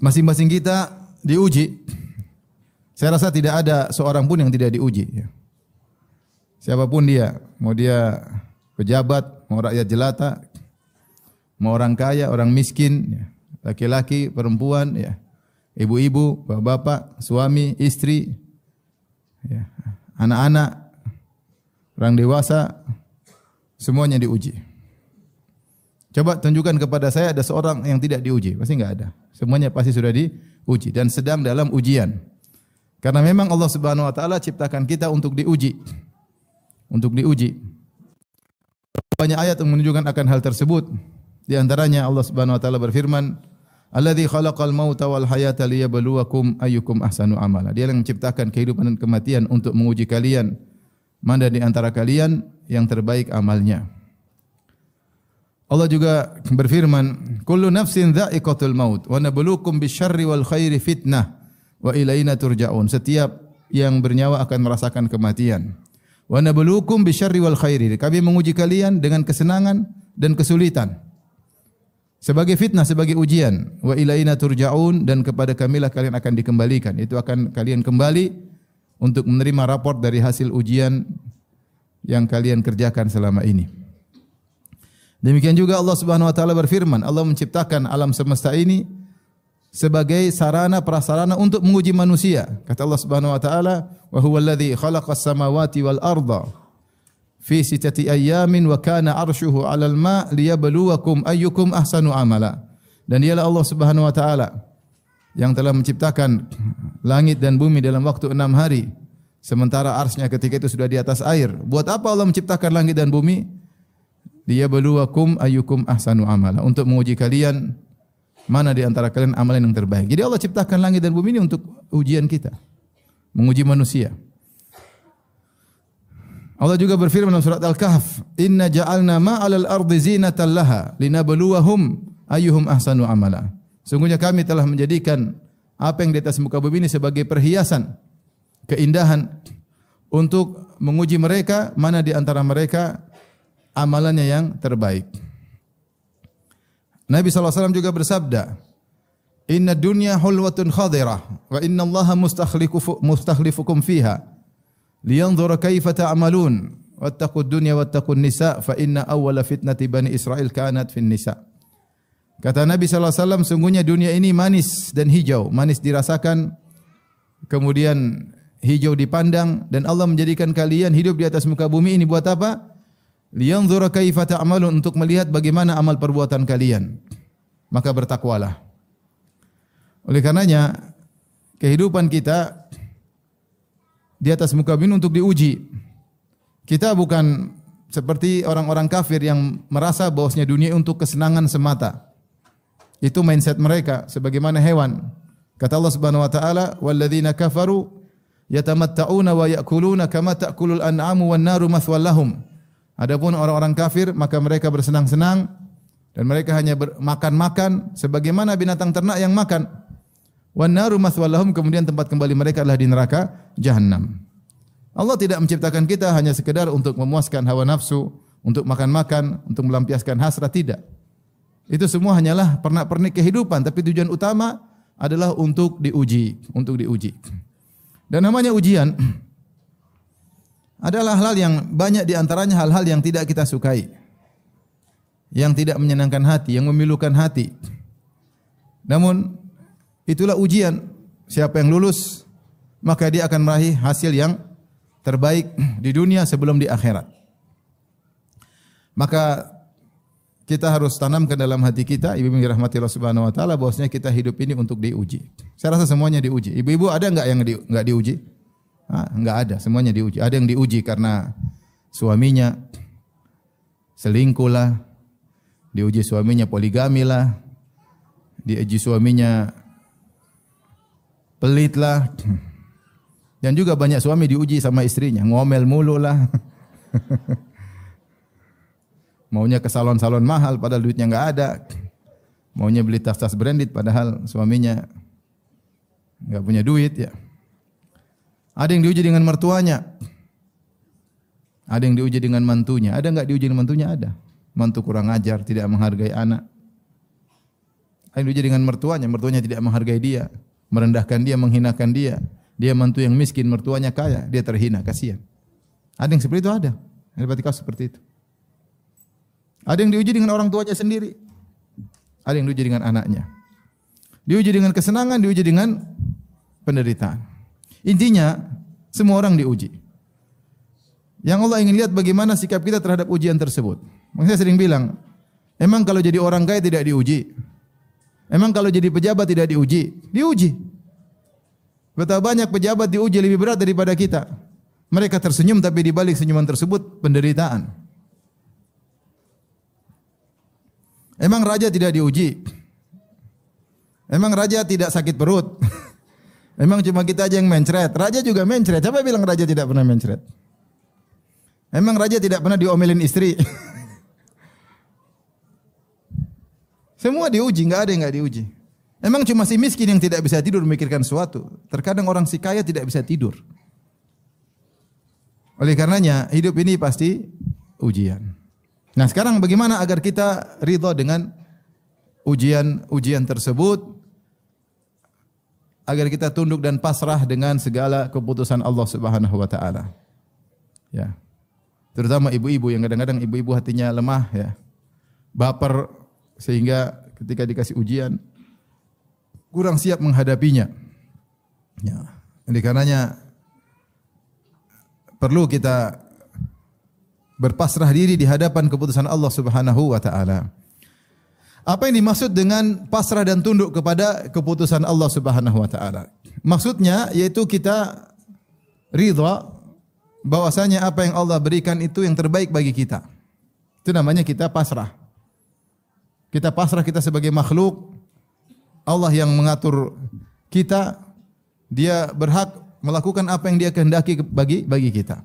Masing-masing kita diuji. Saya rasa tidak ada seorang pun yang tidak diuji. Siapapun dia, mau dia pejabat, mau rakyat jelata, mau orang kaya, orang miskin, laki-laki, perempuan, ibu-ibu, bapak-bapak, suami, istri, anak-anak, orang dewasa, semuanya diuji. Coba tunjukkan kepada saya ada seorang yang tidak diuji, pasti enggak ada. Semuanya pasti sudah diuji dan sedang dalam ujian. Karena memang Allah Subhanahu wa taala ciptakan kita untuk diuji. Untuk diuji. Banyak ayat yang menunjukkan akan hal tersebut. Di antaranya Allah Subhanahu wa taala berfirman, "Alladzi khalaqal mauta wal hayata liyabluwakum ayyukum ahsanu amala." Dia yang menciptakan kehidupan dan kematian untuk menguji kalian, mana di antara kalian yang terbaik amalnya. Allah juga berfirman, "Kullu nafsin dha'iqatul maut wa nabluukum bisyarri wal khairi fitnah wa ilaina turja'un." Setiap yang bernyawa akan merasakan kematian. Wa nabluukum bisyarri wal khairi. Kami menguji kalian dengan kesenangan dan kesulitan. Sebagai fitnah, sebagai ujian. Wa ilaina turja'un, dan kepada kamilah kalian akan dikembalikan. Itu akan kalian kembali untuk menerima raport dari hasil ujian yang kalian kerjakan selama ini. Demikian juga Allah Subhanahu wa taala berfirman, Allah menciptakan alam semesta ini sebagai sarana prasarana untuk menguji manusia. Kata Allah Subhanahu wa taala, "Wa huwal ladzi khalaqas samawati wal arda fi sittati ayyamin wa kana 'arshuhu 'alal ma' liyabluwakum ayyukum ahsanu amala." Dan dialah Allah Subhanahu wa taala yang telah menciptakan langit dan bumi dalam waktu 6 hari, sementara arsy-Nya ketika itu sudah di atas air. Buat apa Allah menciptakan langit dan bumi? Liyabluwakum ayyukum ahsanu amala, untuk menguji kalian mana di antara kalian amalan yang terbaik. Jadi Allah ciptakan langit dan bumi ini untuk ujian kita, menguji manusia. Allah juga berfirman dalam surat Al-Kahf, "Inna ja'alna ma'alal ardi zinatan laha linabluwahum ayyuhum ahsanu amala." Sungguhnya kami telah menjadikan apa yang di atas muka bumi ini sebagai perhiasan, keindahan, untuk menguji mereka mana di antara mereka amalannya yang terbaik. Nabi SAW juga bersabda, "Inna dunya hulwatun khadirah, wa inna allaha mustakhlifukum fiha, liyanzura kaifa ta'malun, wattaqud dunya wattaqun nisa, fa inna awwala fitnati bani Israel kanat fin nisa." Kata Nabi SAW, sungguhnya dunia ini manis dan hijau, manis dirasakan, kemudian hijau dipandang, dan Allah menjadikan kalian hidup di atas muka bumi ini buat apa? Liyanzura kaifa ta'malun, untuk melihat bagaimana amal perbuatan kalian. Maka bertakwalah. Oleh karenanya kehidupan kita di atas muka bumi untuk diuji. Kita bukan seperti orang-orang kafir yang merasa bahwasanya dunia untuk kesenangan semata. Itu mindset mereka sebagaimana hewan. Kata Allah Subhanahu wa taala, "Walladzina kafaru yatamatta'una wa ya'kuluna kama ta'kulul an'amu wan naru mathwal lahum." Adapun orang-orang kafir, maka mereka bersenang-senang dan mereka hanya makan-makan sebagaimana binatang ternak yang makan. Wan naru mathwal lahum, kemudian tempat kembali mereka adalah di neraka Jahannam. Allah tidak menciptakan kita hanya sekedar untuk memuaskan hawa nafsu, untuk makan-makan, untuk melampiaskan hasrat, tidak. Itu semua hanyalah pernak-pernik kehidupan, tapi tujuan utama adalah untuk diuji, untuk diuji. Dan namanya ujian adalah hal yang banyak di antaranya hal-hal yang tidak kita sukai, yang tidak menyenangkan hati, yang memilukan hati. Namun itulah ujian. Siapa yang lulus, maka dia akan meraih hasil yang terbaik di dunia sebelum di akhirat. Maka kita harus tanamkan dalam hati kita, ibu-ibu yang dirahmati Allah Subhanahu wa taala, bahwasanya kita hidup ini untuk diuji. Saya rasa semuanya diuji. Ibu-ibu ada enggak yang enggak diuji? Enggak ada, semuanya diuji. Ada yang diuji karena suaminya selingkuh lah, diuji suaminya poligami lah, diuji suaminya pelit lah, dan juga banyak suami diuji sama istrinya, ngomel mulu lah, maunya ke salon-salon mahal padahal duitnya enggak ada, maunya beli tas-tas branded padahal suaminya enggak punya duit ya. Ada yang diuji dengan mertuanya. Ada yang diuji dengan mantunya. Ada enggak diuji dengan mantunya? Ada. Mantu kurang ajar, tidak menghargai anak. Ada yang diuji dengan mertuanya, mertuanya tidak menghargai dia, merendahkan dia, menghinakan dia. Dia mantu yang miskin, mertuanya kaya, dia terhina, kasihan. Ada yang seperti itu ada. Ada kasus seperti itu. Ada yang diuji dengan orang tuanya sendiri. Ada yang diuji dengan anaknya. Diuji dengan kesenangan, diuji dengan penderitaan. Intinya, semua orang diuji. Yang Allah ingin lihat bagaimana sikap kita terhadap ujian tersebut. Makanya saya sering bilang, emang kalau jadi orang kaya tidak diuji? Emang kalau jadi pejabat tidak diuji? Diuji. Betapa banyak pejabat diuji lebih berat daripada kita. Mereka tersenyum tapi di balik senyuman tersebut penderitaan. Emang raja tidak diuji? Emang raja tidak sakit perut? Emang cuma kita aja yang mencret? Raja juga mencret. Siapa bilang raja tidak pernah mencret? Emang raja tidak pernah diomelin istri? Semua diuji, enggak ada yang enggak diuji. Emang cuma si miskin yang tidak bisa tidur memikirkan sesuatu. Terkadang orang si kaya tidak bisa tidur. Oleh karenanya hidup ini pasti ujian. Nah sekarang bagaimana agar kita ridha dengan ujian tersebut, agar kita tunduk dan pasrah dengan segala keputusan Allah Subhanahu wa taala. Ya. Terutama ibu-ibu yang kadang-kadang ibu-ibu hatinya lemah ya. Baper sehingga ketika dikasih ujian kurang siap menghadapinya. Ya. Oleh karenanya perlu kita berpasrah diri di hadapan keputusan Allah Subhanahu wa taala. Apa yang dimaksud dengan pasrah dan tunduk kepada keputusan Allah Subhanahu wa taala? Maksudnya yaitu kita ridha bahwasanya apa yang Allah berikan itu yang terbaik bagi kita. Itu namanya kita pasrah. Kita pasrah, kita sebagai makhluk, Allah yang mengatur kita, dia berhak melakukan apa yang dia kehendaki bagi kita.